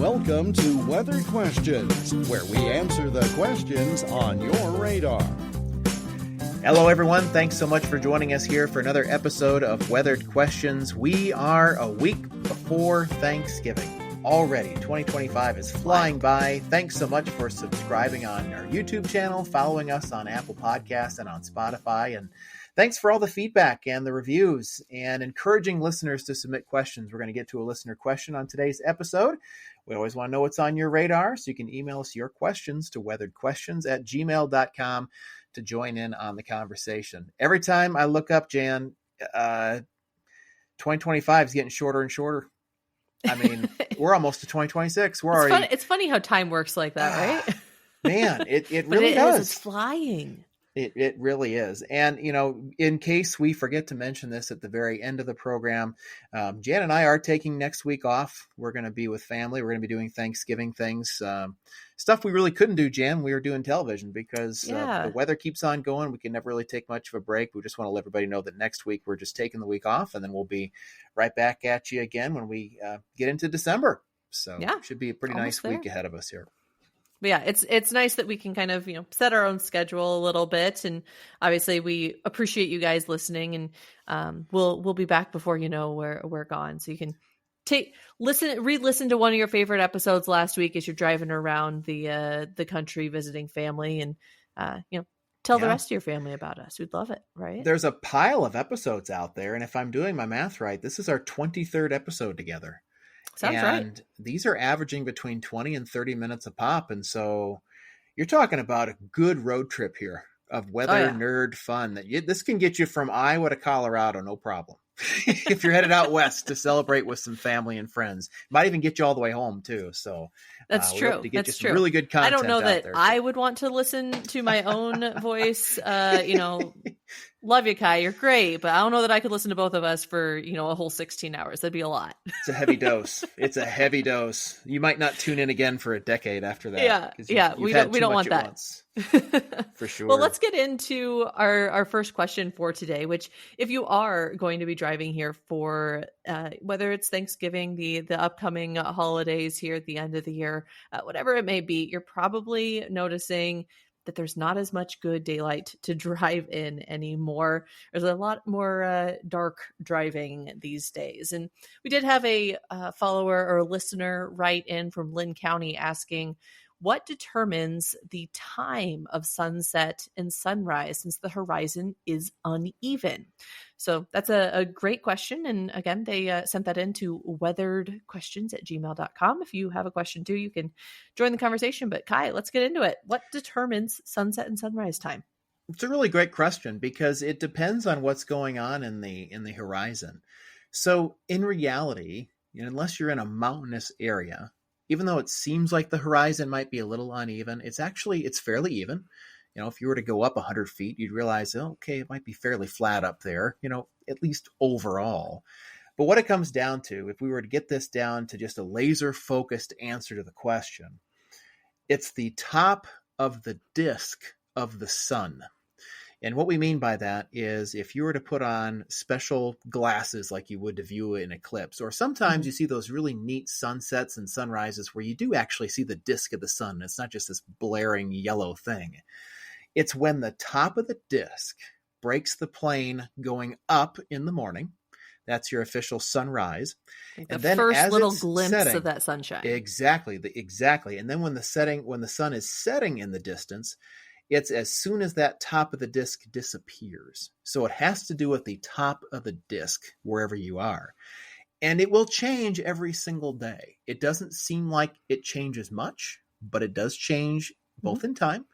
Welcome to Weathered Questions, where we answer the questions on your radar. Hello, everyone. Thanks so much for joining us here for another episode of Weathered Questions. We are a week before Thanksgiving. Already, 2025 is flying by. Thanks so much for subscribing on our YouTube channel, following us on Apple Podcasts and on Spotify. And thanks for all the feedback and the reviews and encouraging listeners to submit questions. We're going to get to a listener question on today's episode. We always want to know what's on your radar, so you can email us your questions to weatheredquestions@gmail.com to join in on the conversation. Every time I look up, Jan, 2025 is getting shorter and shorter. I mean, we're almost to 2026. It's funny how time works like that, right? Man, it really does. It's flying. It really is. And, you know, in case we forget to mention this at the very end of the program, Jan and I are taking next week off. We're going to be with family. We're going to be doing Thanksgiving things. Stuff we really couldn't do, Jan. We were doing television because the weather keeps on going. We can never really take much of a break. We just want to let everybody know that next week we're just taking the week off, and then we'll be right back at you again when we get into December. So it should be a pretty nice week ahead of us here. But yeah, it's nice that we can kind of, set our own schedule a little bit. And obviously we appreciate you guys listening, and we'll be back before we're gone. So you can re-listen to one of your favorite episodes last week as you're driving around the country visiting family, and tell the rest of your family about us. We'd love it, right? There's a pile of episodes out there, and if I'm doing my math right, this is our 23rd episode together. Sounds right. These are averaging between 20 and 30 minutes a pop. And so you're talking about a good road trip here of weather nerd fun. This can get you from Iowa to Colorado, no problem. If you're headed out west to celebrate with some family and friends. Might even get you all the way home too. So that's true. To get you some really good content. I don't know that there, I would want to listen to my own voice. Love you, Kai. You're great, but I don't know that I could listen to both of us for a whole 16 hours. That'd be a lot. It's a heavy dose. It's a heavy dose. You might not tune in again for a decade after that. We don't want that. For sure. Well, let's get into our first question for today, which, if you are going to be driving here for whether it's Thanksgiving, the upcoming holidays here at the end of the year, whatever it may be, you're probably noticing that there's not as much good daylight to drive in anymore. There's a lot more dark driving these days. And we did have a follower or a listener write in from Lynn County asking, what determines the time of sunset and sunrise since the horizon is uneven? So that's a great question. And again, they sent that in to weatheredquestions@gmail.com. If you have a question too, you can join the conversation. But Kai, let's get into it. What determines sunset and sunrise time? It's a really great question because it depends on what's going on in the horizon. So in reality, unless you're in a mountainous area, even though it seems like the horizon might be a little uneven, it's fairly even. If you were to go up 100 feet, you'd realize, it might be fairly flat up there, at least overall. But what it comes down to, if we were to get this down to just a laser focused answer to the question, it's the top of the disk of the sun. And what we mean by that is if you were to put on special glasses like you would to view an eclipse, or sometimes you see those really neat sunsets and sunrises where you do actually see the disk of the sun. It's not just this blaring yellow thing. It's when the top of the disk breaks the plane going up in the morning. That's your official sunrise. And then first little glimpse of that sunshine. Exactly. And then when the sun is setting in the distance, it's as soon as that top of the disk disappears. So it has to do with the top of the disk wherever you are. And it will change every single day. It doesn't seem like it changes much, but it does change both in time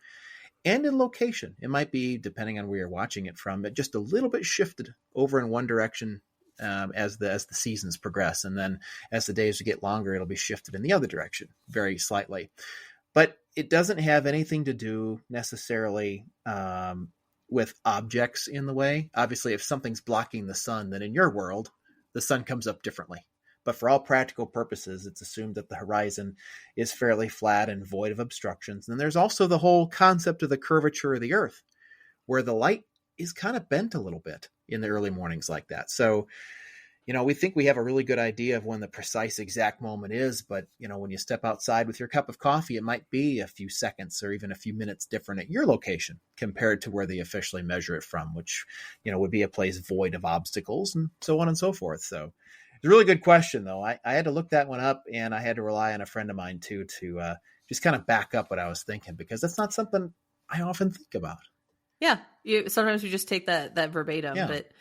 and in location. It might be, depending on where you're watching it from, but just a little bit shifted over in one direction as the seasons progress. And then as the days get longer, it'll be shifted in the other direction very slightly. But it doesn't have anything to do necessarily with objects in the way. Obviously, if something's blocking the sun, then in your world, the sun comes up differently. But for all practical purposes, it's assumed that the horizon is fairly flat and void of obstructions. And there's also the whole concept of the curvature of the earth, where the light is kind of bent a little bit in the early mornings like that. So We think we have a really good idea of when the precise exact moment is, but, when you step outside with your cup of coffee, it might be a few seconds or even a few minutes different at your location compared to where they officially measure it from, which, would be a place void of obstacles and so on and so forth. So it's a really good question, though. I had to look that one up, and I had to rely on a friend of mine, too, to just kind of back up what I was thinking, because that's not something I often think about. Yeah. Sometimes we just take that verbatim, Yeah. but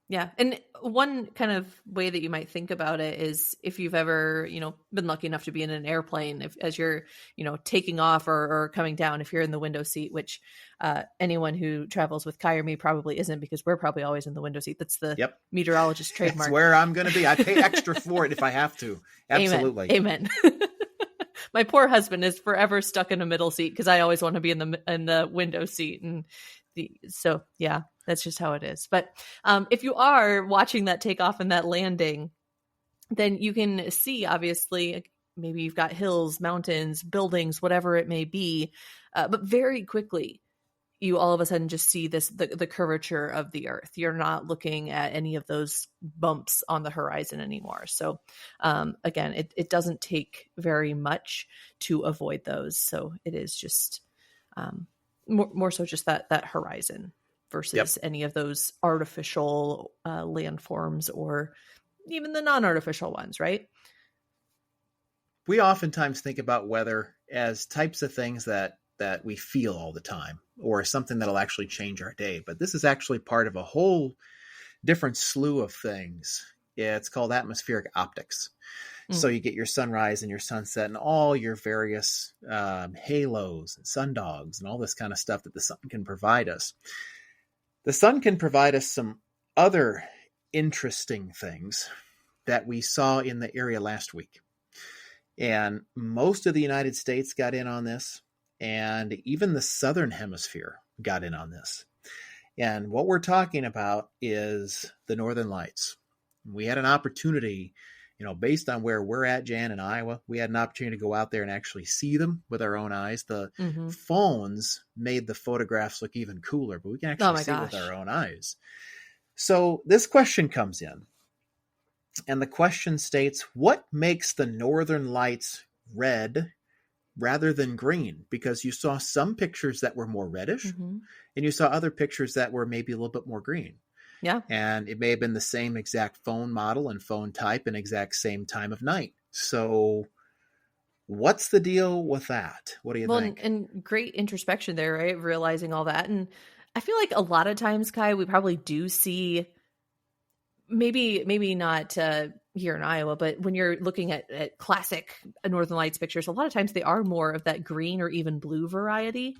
yeah. And one kind of way that you might think about it is if you've ever, been lucky enough to be in an airplane, as you're, taking off or coming down, if you're in the window seat, which anyone who travels with Kai or me probably isn't, because we're probably always in the window seat. That's the meteorologist trademark. That's where I'm going to be. I pay extra for it if I have to. Absolutely. Amen. My poor husband is forever stuck in a middle seat because I always want to be in the window seat. And so, yeah, that's just how it is. But if you are watching that takeoff and that landing, then you can see, obviously, maybe you've got hills, mountains, buildings, whatever it may be. But very quickly, you all of a sudden just see the curvature of the earth. You're not looking at any of those bumps on the horizon anymore. So again, it doesn't take very much to avoid those. So it is just more so just that horizon versus any of those artificial landforms or even the non-artificial ones, right? We oftentimes think about weather as types of things that we feel all the time, or something that'll actually change our day. But this is actually part of a whole different slew of things. It's called atmospheric optics. So you get your sunrise and your sunset and all your various halos and sundogs and all this kind of stuff that the sun can provide us. The sun can provide us some other interesting things that we saw in the area last week. And most of the United States got in on this. And even the Southern Hemisphere got in on this. And what we're talking about is the Northern Lights. We had an opportunity, based on where we're at, Jan, in Iowa, we had an opportunity to go out there and actually see them with our own eyes. The phones made the photographs look even cooler, but we can actually see it with our own eyes. So this question comes in, and the question states, what makes the Northern Lights red rather than green? Because you saw some pictures that were more reddish, and you saw other pictures that were maybe a little bit more green. Yeah. And it may have been the same exact phone model and phone type and exact same time of night. So what's the deal with that? What do you think? And great introspection there, right? Realizing all that. And I feel like a lot of times, Kai, we probably do see, maybe not here in Iowa, but when you're looking at classic Northern Lights pictures, a lot of times they are more of that green or even blue variety.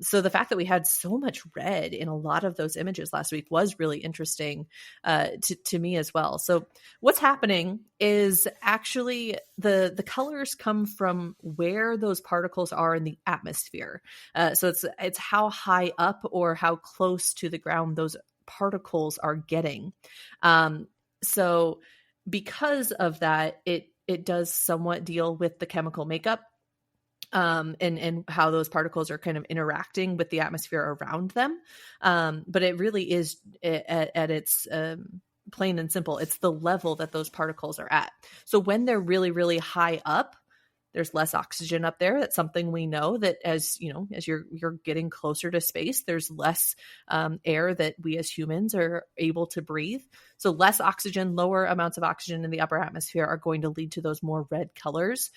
So the fact that we had so much red in a lot of those images last week was really interesting to me as well. So what's happening is actually the colors come from where those particles are in the atmosphere. So it's how high up or how close to the ground those particles are getting. So because of that, it does somewhat deal with the chemical makeup and how those particles are kind of interacting with the atmosphere around them. But it really is at its plain and simple. It's the level that those particles are at. So when they're really, really high up, there's less oxygen up there. That's something we know, that as you're getting closer to space, there's less air that we as humans are able to breathe. So less oxygen, lower amounts of oxygen in the upper atmosphere are going to lead to those more red colors.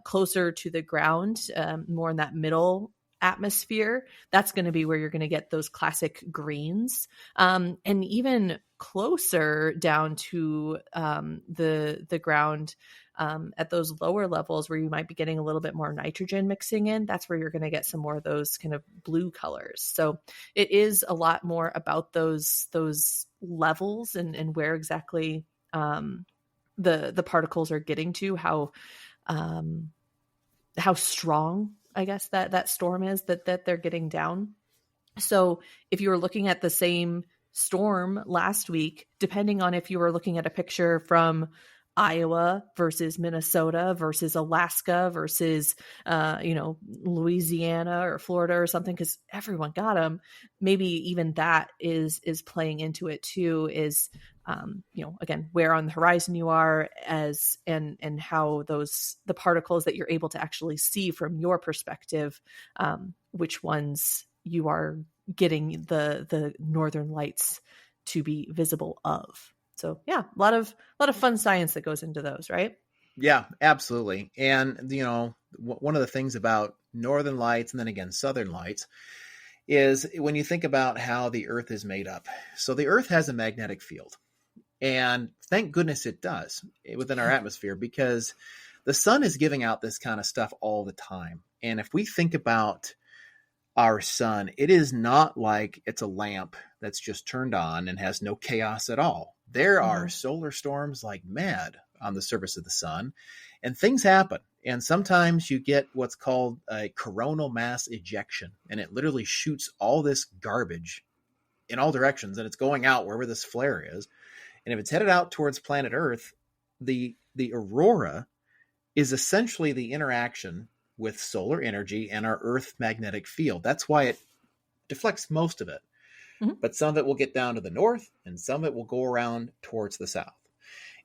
Closer to the ground, more in that middle atmosphere, that's going to be where you're going to get those classic greens. And even closer down to the ground, at those lower levels where you might be getting a little bit more nitrogen mixing in, that's where you're going to get some more of those kind of blue colors. So it is a lot more about those levels and where exactly the particles are getting to, how strong, I guess, that storm is that they're getting down. So if you were looking at the same storm last week, depending on if you were looking at a picture from Iowa versus Minnesota versus Alaska versus, Louisiana or Florida or something, because everyone got them. Maybe even that is playing into it too, is again, where on the horizon you are and how the particles that you're able to actually see from your perspective, which ones you are getting the northern lights to be visible of. So yeah, a lot of fun science that goes into those, right? Yeah, absolutely. And, one of the things about northern lights and then again, southern lights is when you think about how the earth is made up. So the earth has a magnetic field, and thank goodness it does within our atmosphere, because the sun is giving out this kind of stuff all the time. And if we think about our sun, it is not like it's a lamp that's just turned on and has no chaos at all. There are solar storms like mad on the surface of the sun, and things happen. And sometimes you get what's called a coronal mass ejection, and it literally shoots all this garbage in all directions, and it's going out wherever this flare is. And if it's headed out towards planet Earth, the aurora is essentially the interaction with solar energy and our Earth magnetic field. That's why it deflects most of it. Mm-hmm. But some of it will get down to the north, and some of it will go around towards the south.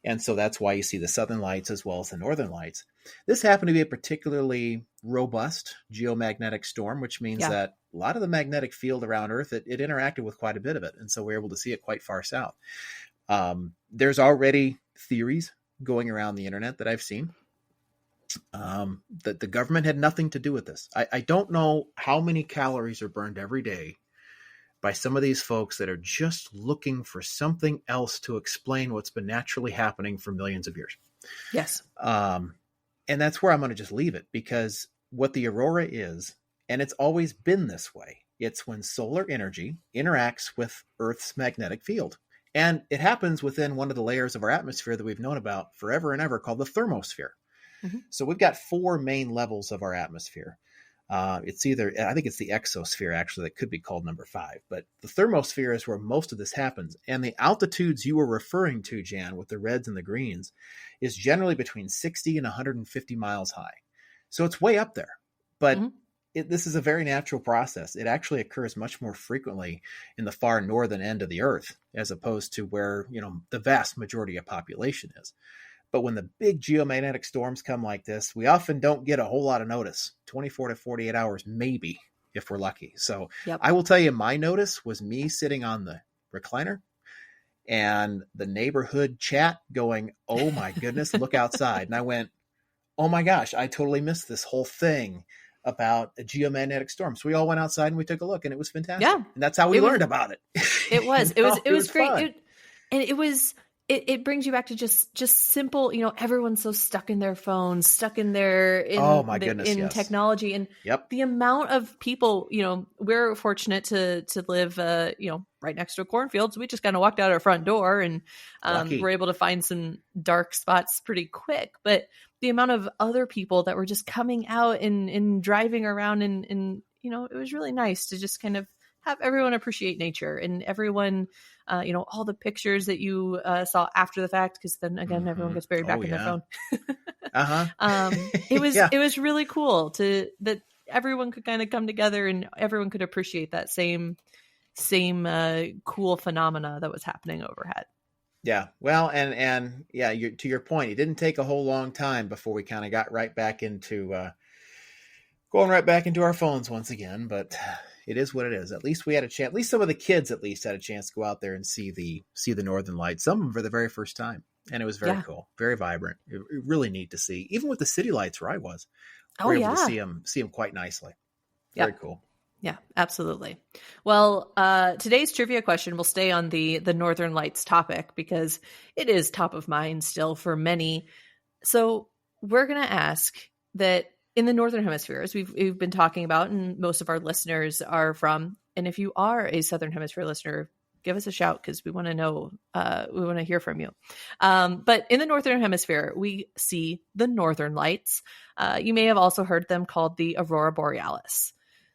And so that's why you see the southern lights as well as the northern lights. This happened to be a particularly robust geomagnetic storm, which means that a lot of the magnetic field around Earth, it interacted with quite a bit of it. And so we're able to see it quite far south. There's already theories going around the internet that I've seen that the government had nothing to do with this. I don't know how many calories are burned every day by some of these folks that are just looking for something else to explain what's been naturally happening for millions of years. Yes. And that's where I'm going to just leave it, because what the aurora is, and it's always been this way, it's when solar energy interacts with Earth's magnetic field. And it happens within one of the layers of our atmosphere that we've known about forever and ever, called the thermosphere. Mm-hmm. So we've got 4 main levels of our atmosphere. It's either, I think it's the exosphere, actually, that could be called number 5. But the thermosphere is where most of this happens. And the altitudes you were referring to, Jan, with the reds and the greens, is generally between 60 and 150 miles high. So it's way up there. But this is a very natural process. It actually occurs much more frequently in the far northern end of the Earth, as opposed to where, the vast majority of population is. But when the big geomagnetic storms come like this, we often don't get a whole lot of notice, 24 to 48 hours, maybe, if we're lucky. So I will tell you, my notice was me sitting on the recliner and the neighborhood chat going, oh my goodness, look outside. And I went, oh my gosh, I totally missed this whole thing about a geomagnetic storm. So we all went outside and we took a look, and it was fantastic. Yeah. And that's how we learned about it. It was. It was great. It brings you back to just simple, everyone's so stuck in their phones, stuck in their technology, and the amount of people, we're fortunate to live, right next to a cornfield. So we just kind of walked out our front door, and we're able to find some dark spots pretty quick. But the amount of other people that were just coming out and driving around, and it was really nice to just kind of have everyone appreciate nature, and everyone, all the pictures that you saw after the fact, because then again, everyone gets buried back in their phone. It was really cool that everyone could kind of come together and everyone could appreciate that same cool phenomena that was happening overhead. Yeah. Well, and to your point, it didn't take a whole long time before we kind of got right back into going right back into our phones once again, but it is what it is. At least we had a chance. At least some of the kids had a chance to go out there and see the Northern Lights. Some of them for the very first time, and it was very cool, very vibrant. Really neat to see. Even with the city lights where I was, we were able to see them quite nicely. Very cool. Yeah, absolutely. Well, today's trivia question will stay on the Northern Lights topic because it is top of mind still for many. So we're going to ask that. In the Northern Hemisphere, as we've been talking about, and most of our listeners are from, and if you are a Southern Hemisphere listener, give us a shout because we want to know, we want to hear from you. But in the Northern Hemisphere, we see the Northern Lights. You may have also heard them called the Aurora Borealis.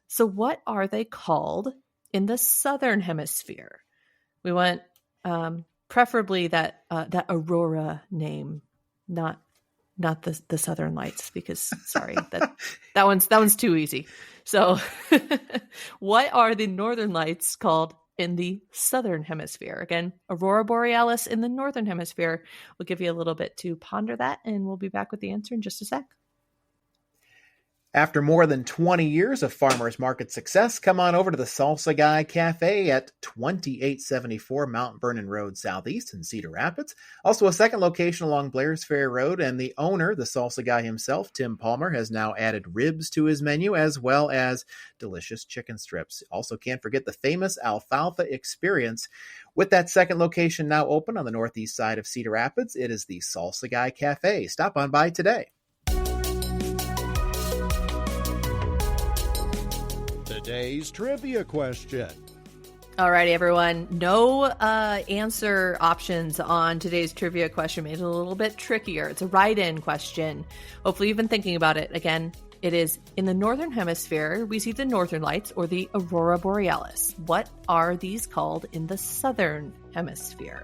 So what are they called in the Southern Hemisphere? We want preferably that Aurora name, not the Southern Lights, because sorry, that one's too easy. So what are the Northern Lights called in the southern hemisphere? Again, aurora borealis in the northern hemisphere. We'll give you a little bit to ponder that, and we'll be back with the answer in just a sec. After more than 20 years of farmers market success, come on over to the Salsa Guy Cafe at 2874 Mount Vernon Road Southeast in Cedar Rapids. Also a second location along Blair's Ferry Road, and the owner, the Salsa Guy himself, Tim Palmer, has now added ribs to his menu as well as delicious chicken strips. Also can't forget the famous alfalfa experience. With that second location now open on the northeast side of Cedar Rapids, it is the Salsa Guy Cafe. Stop on by today. Today's trivia question. All righty, everyone. No answer options on today's trivia question. Made it a little bit trickier. It's a write-in question. Hopefully you've been thinking about it. Again, it is in the northern hemisphere, we see the northern lights or the aurora borealis. What are these called in the southern hemisphere?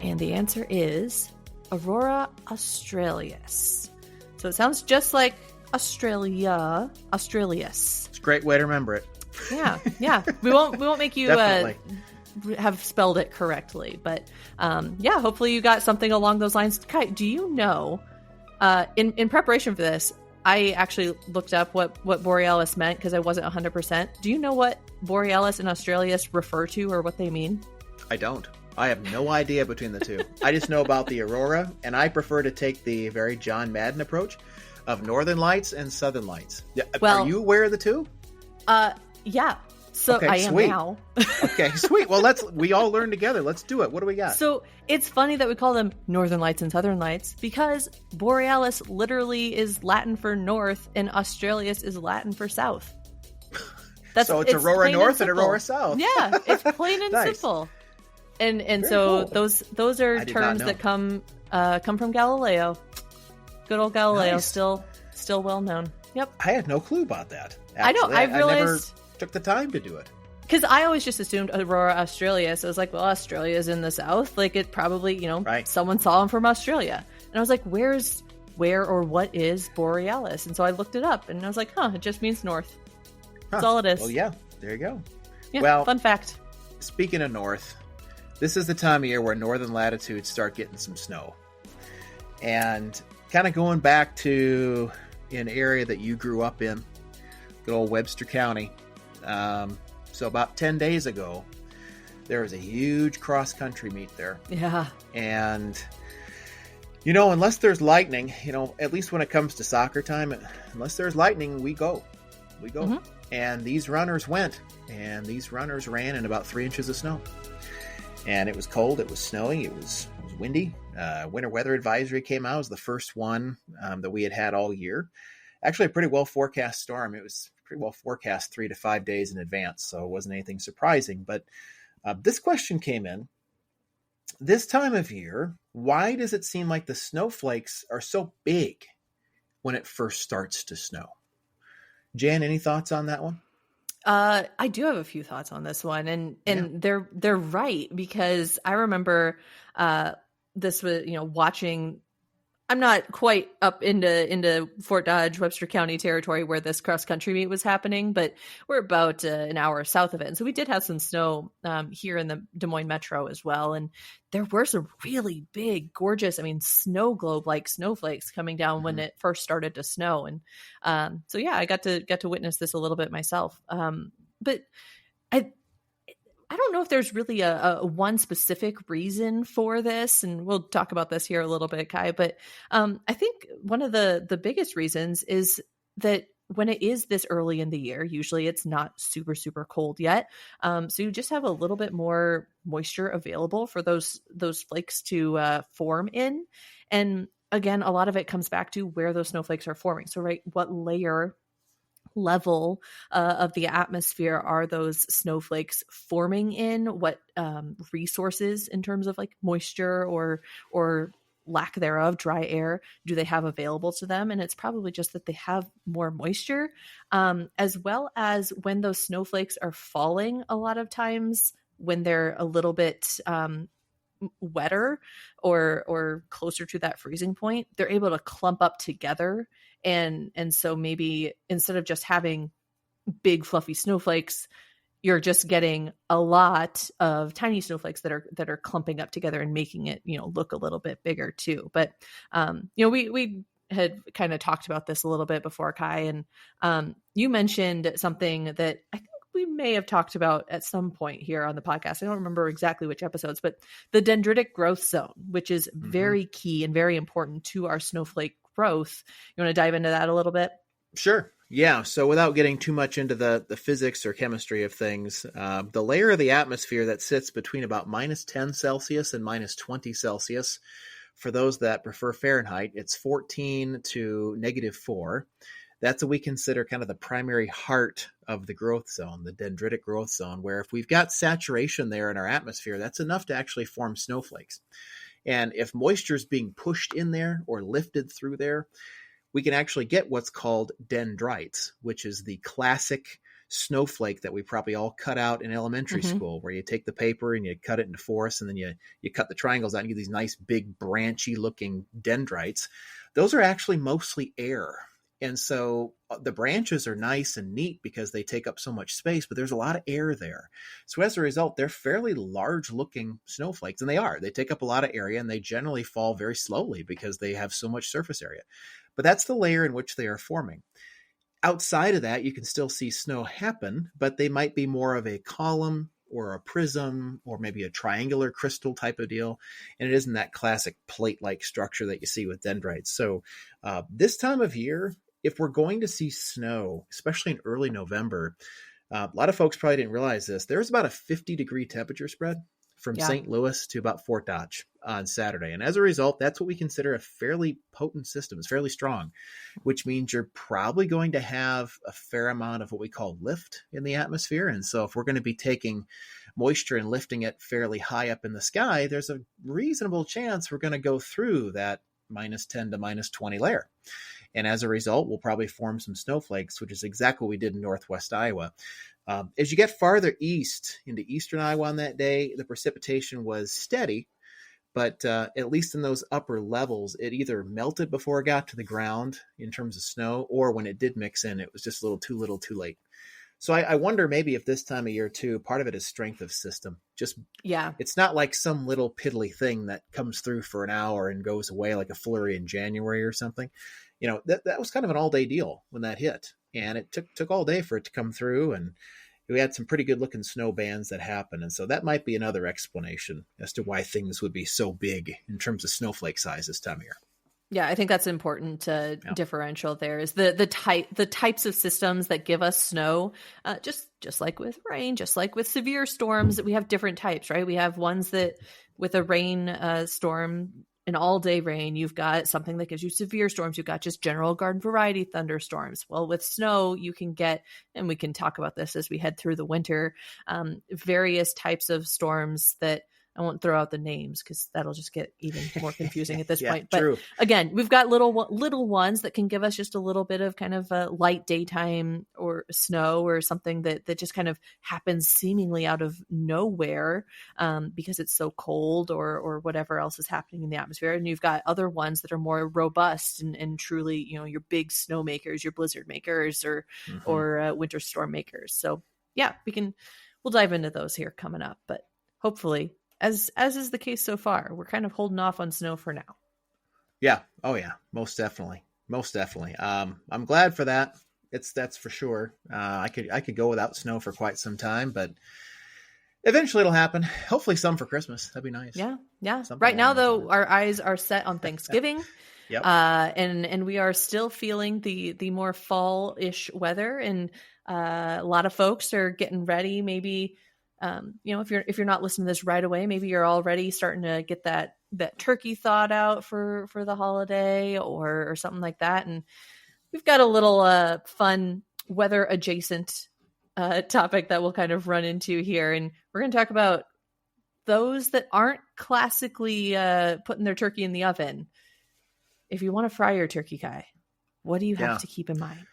And the answer is aurora australis. So it sounds just like Australis. It's a great way to remember it. Yeah. We won't make you have spelled it correctly, but hopefully you got something along those lines. Kai, do you know? In preparation for this, I actually looked up what borealis meant because I wasn't 100%. Do you know what borealis and australis refer to or what they mean? I don't. I have no idea between the two. I just know about the aurora, and I prefer to take the very John Madden approach of northern lights and southern lights. Well, are you aware of the two? Yeah. So okay, I am sweet. now. Okay, sweet. Well, we all learn together. Let's do it. What do we got? So it's funny that we call them northern lights and southern lights because borealis literally is Latin for north and australis is Latin for south. So it's aurora north and aurora south. Yeah, it's plain and Nice. simple. And Very so cool. those are I did not terms know. that come from Galileo. Good old Galileo, Nice. still well known. Yep. I had no clue about that. I know. Actually. I I never realized took the time to do it. because I always just assumed aurora australis. So I was like, well, Australia's in the south. Like it probably, Right. someone saw them from Australia. And I was like, where or what is borealis? And so I looked it up, and I was like, it just means north. That's all it is. Well, yeah. There you go. Yeah, well, fun fact. Speaking of north, this is the time of year where northern latitudes start getting some snow. And kind of going back to an area that you grew up in, good old Webster County. So about 10 days ago, there was a huge cross-country meet there. Yeah. And, unless there's lightning, at least when it comes to soccer time, unless there's lightning, we go. Mhm. And these runners went, and these runners ran in about 3 inches of snow. And it was cold, it was snowing, it was windy. Winter weather advisory came out. It was the first one that we had all year. Actually, a pretty well forecast storm. It was pretty well forecast 3 to 5 days in advance, so it wasn't anything surprising. But this question came in. This time of year, why does it seem like the snowflakes are so big when it first starts to snow? Jan, any thoughts on that one? I do have a few thoughts on this one, and they're right because I remember this was watching. I'm not quite up into Fort Dodge, Webster County territory where this cross country meet was happening, but we're about an hour south of it, and so we did have some snow here in the Des Moines metro as well, and there were some really big, gorgeous, snow globe like snowflakes coming down when it first started to snow, and so yeah, I got to witness this a little bit myself, but I don't know if there's really a one specific reason for this, and we'll talk about this here a little bit, Kai, but I think one of the biggest reasons is that when it is this early in the year, usually it's not super, super cold yet. So you just have a little bit more moisture available for those flakes to form in. And again, a lot of it comes back to where those snowflakes are forming. So, right, what level of the atmosphere are those snowflakes forming in? What resources in terms of like moisture or lack thereof, dry air, do they have available to them? And it's probably just that they have more moisture, as well as when those snowflakes are falling. A lot of times when they're a little bit wetter or closer to that freezing point, they're able to clump up together. And so maybe instead of just having big fluffy snowflakes, you're just getting a lot of tiny snowflakes that are clumping up together and making it, look a little bit bigger too. But, we had kind of talked about this a little bit before, Kai, and you mentioned something that I think we may have talked about at some point here on the podcast. I don't remember exactly which episodes, but the dendritic growth zone, which is very key and very important to our snowflake growth. You want to dive into that a little bit? Sure. Yeah. So without getting too much into the physics or chemistry of things, the layer of the atmosphere that sits between about -10 Celsius and -20 Celsius, for those that prefer Fahrenheit, it's 14 to -4. That's what we consider kind of the primary heart of the growth zone, the dendritic growth zone, where if we've got saturation there in our atmosphere, that's enough to actually form snowflakes. And if moisture is being pushed in there or lifted through there, we can actually get what's called dendrites, which is the classic snowflake that we probably all cut out in elementary school, where you take the paper and you cut it into fours, and then you cut the triangles out and you get these nice big branchy looking dendrites. Those are actually mostly air. And so the branches are nice and neat because they take up so much space, but there's a lot of air there. So as a result, they're fairly large looking snowflakes, and they take up a lot of area, and they generally fall very slowly because they have so much surface area. But that's the layer in which they are forming. Outside of that, you can still see snow happen, but they might be more of a column or a prism or maybe a triangular crystal type of deal. And it isn't that classic plate-like structure that you see with dendrites. So this time of year, if we're going to see snow, especially in early November, a lot of folks probably didn't realize this. There's about a 50-degree temperature spread from St. Louis to about Fort Dodge on Saturday. And as a result, that's what we consider a fairly potent system. It's fairly strong, which means you're probably going to have a fair amount of what we call lift in the atmosphere. And so if we're going to be taking moisture and lifting it fairly high up in the sky, there's a reasonable chance we're going to go through that -10 to -20 layer. And as a result, we'll probably form some snowflakes, which is exactly what we did in Northwest Iowa. As you get farther east into eastern Iowa on that day, the precipitation was steady, but at least in those upper levels, it either melted before it got to the ground in terms of snow, or when it did mix in, it was just a little too late. So I wonder maybe if this time of year too, part of it is strength of system. It's not like some little piddly thing that comes through for an hour and goes away like a flurry in January or something. That was kind of an all-day deal when that hit, and it took all day for it to come through, and we had some pretty good-looking snow bands that happened, and so that might be another explanation as to why things would be so big in terms of snowflake size this time of year. Yeah, I think that's important differential there is the types of systems that give us snow, just like with rain, just like with severe storms, that we have different types, right? We have ones that with a rain storm, an all-day rain, you've got something that gives you severe storms. You've got just general garden variety thunderstorms. Well, with snow, you can get, and we can talk about this as we head through the winter, various types of storms that I won't throw out the names because that'll just get even more confusing at this point. But true. Again, we've got little ones that can give us just a little bit of kind of a light daytime or snow or something that just kind of happens seemingly out of nowhere because it's so cold or whatever else is happening in the atmosphere. And you've got other ones that are more robust and truly, your big snow makers, your blizzard makers or winter storm makers. So yeah, we'll dive into those here coming up, but hopefully, as is the case so far, we're kind of holding off on snow for now. Yeah. Oh yeah. Most definitely. I'm glad for that. That's for sure. I could go without snow for quite some time, but eventually it'll happen. Hopefully some for Christmas. That'd be nice. Yeah. Something Right now though, our eyes are set on Thanksgiving. Yep. And we are still feeling the more fall-ish weather, and a lot of folks are getting ready. Maybe if you're not listening to this right away, maybe you're already starting to get that turkey thawed out for the holiday or something like that. And we've got a little fun weather adjacent topic that we'll kind of run into here, and we're going to talk about those that aren't classically putting their turkey in the oven. If you want to fry your turkey, Kai, what do you have to keep in mind?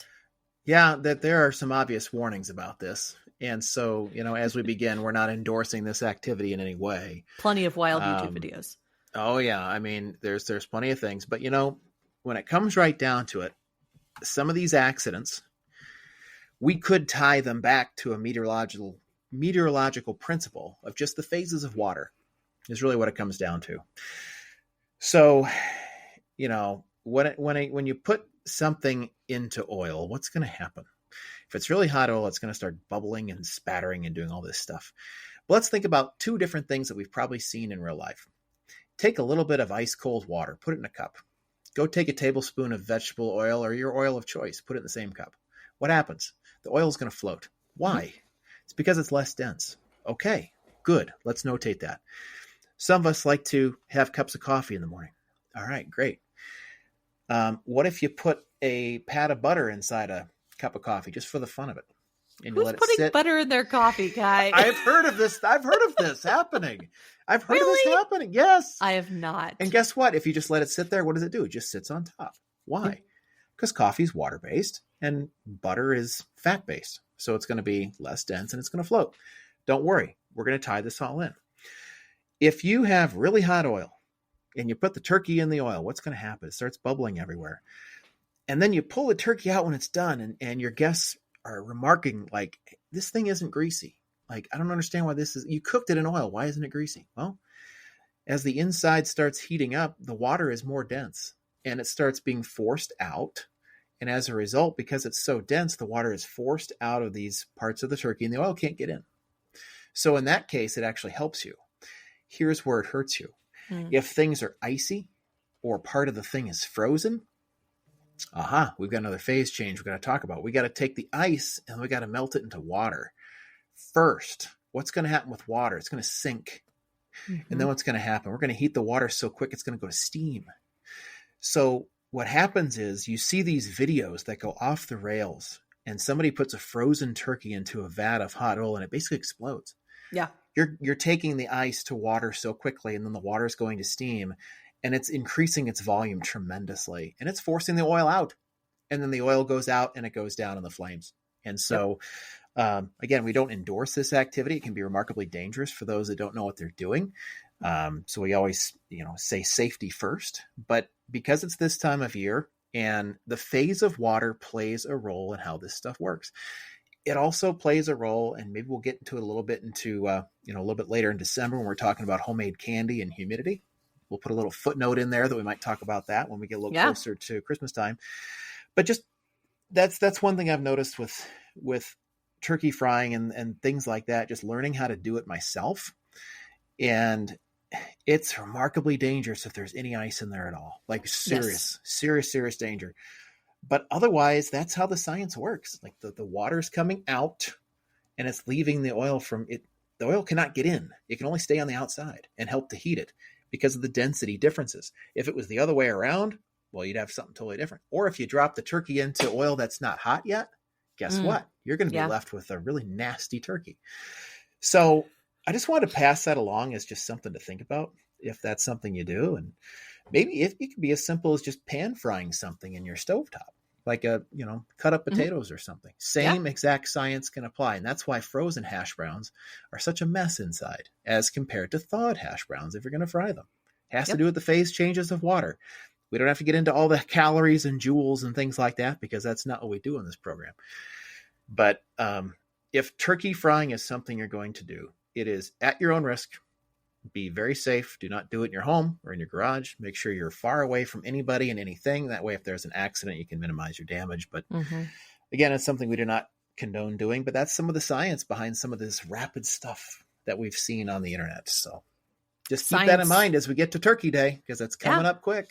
Yeah, that there are some obvious warnings about this. And so, as we begin, we're not endorsing this activity in any way. Plenty of wild YouTube videos. Oh, yeah. I mean, there's plenty of things. But, when it comes right down to it, some of these accidents, we could tie them back to a meteorological meteorological principle of just the phases of water is really what it comes down to. So, when you put something into oil, what's going to happen? If it's really hot oil, it's going to start bubbling and spattering and doing all this stuff. But let's think about two different things that we've probably seen in real life. Take a little bit of ice cold water, put it in a cup. Go take a tablespoon of vegetable oil or your oil of choice, put it in the same cup. What happens? The oil is going to float. Why? It's because it's less dense. Okay, good. Let's notate that. Some of us like to have cups of coffee in the morning. All right, great. What if you put a pat of butter inside a cup of coffee just for the fun of it? And Who's putting butter in their coffee, Guy? I've heard of this. I've heard of this happening. I've heard of this happening. Yes. I have not. And guess what? If you just let it sit there, what does it do? It just sits on top. Why? Because coffee is water-based and butter is fat-based. So it's going to be less dense and it's going to float. Don't worry. We're going to tie this all in. If you have really hot oil and you put the turkey in the oil, what's going to happen? It starts bubbling everywhere. And then you pull the turkey out when it's done and your guests are remarking like, this thing isn't greasy. Like, I don't understand why you cooked it in oil. Why isn't it greasy? Well, as the inside starts heating up, the water is more dense and it starts being forced out. And as a result, because it's so dense, the water is forced out of these parts of the turkey and the oil can't get in. So in that case, it actually helps you. Here's where it hurts you. If things are icy or part of the thing is frozen, we've got another phase change we're going to talk about. We got to take the ice and we got to melt it into water. First, what's going to happen with water? It's going to sink. And then what's going to happen? We're going to heat the water so quick it's going to go to steam. So what happens is you see these videos that go off the rails and somebody puts a frozen turkey into a vat of hot oil and it basically explodes. Yeah. You're taking the ice to water so quickly and then the water is going to steam and it's increasing its volume tremendously and it's forcing the oil out. And then the oil goes out and it goes down in the flames. And so, again, we don't endorse this activity. It can be remarkably dangerous for those that don't know what they're doing. So we always, say safety first, but because it's this time of year and the phase of water plays a role in how this stuff works. It also plays a role, and maybe we'll get into it a little bit a little bit later in December when we're talking about homemade candy and humidity. We'll put a little footnote in there that we might talk about that when we get a little closer to Christmas time. But just that's one thing I've noticed with turkey frying and things like that, just learning how to do it myself. And it's remarkably dangerous if there's any ice in there at all, like serious danger. But otherwise, that's how the science works. Like the water's coming out and it's leaving the oil from it. The oil cannot get in. It can only stay on the outside and help to heat it because of the density differences. If it was the other way around, well, you'd have something totally different. Or if you drop the turkey into oil that's not hot yet, guess what? You're going to be left with a really nasty turkey. So I just wanted to pass that along as just something to think about if that's something you do. And maybe it could be as simple as just pan frying something in your stovetop, like cut up potatoes or something. Same exact science can apply. And that's why frozen hash browns are such a mess inside as compared to thawed hash browns if you're going to fry them. It has to do with the phase changes of water. We don't have to get into all the calories and joules and things like that because that's not what we do in this program. But if turkey frying is something you're going to do, it is at your own risk. Be very safe. Do not do it in your home or in your garage. Make sure you're far away from anybody and anything. That way, if there's an accident, you can minimize your damage. But again, it's something we do not condone doing. But that's some of the science behind some of this rapid stuff that we've seen on the internet. So just keep that in mind as we get to Turkey Day because it's coming up quick.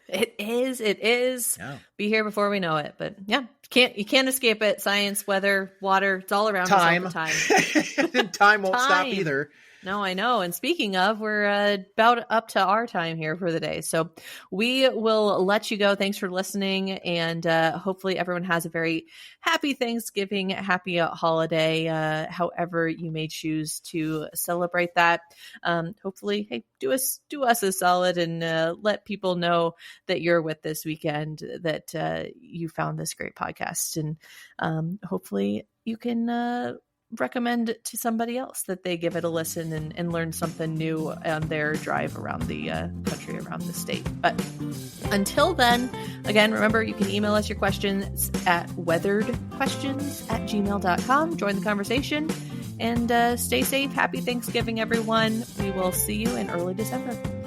It is. Yeah. Be here before we know it. But you can't escape it. Science, weather, water, it's all around us all the time. Time won't stop either. No, I know. And speaking of, we're about up to our time here for the day. So we will let you go. Thanks for listening. And hopefully everyone has a very happy Thanksgiving, happy holiday, however you may choose to celebrate that. Hopefully, hey, do us a solid and let people know that you're with this weekend, that you found this great podcast. And hopefully you can recommend to somebody else that they give it a listen and learn something new on their drive around the country, around the state. But until then, again, remember, you can email us your questions at weatheredquestions@gmail.com. Join the conversation. And stay safe. Happy Thanksgiving, everyone. We will see you in early December.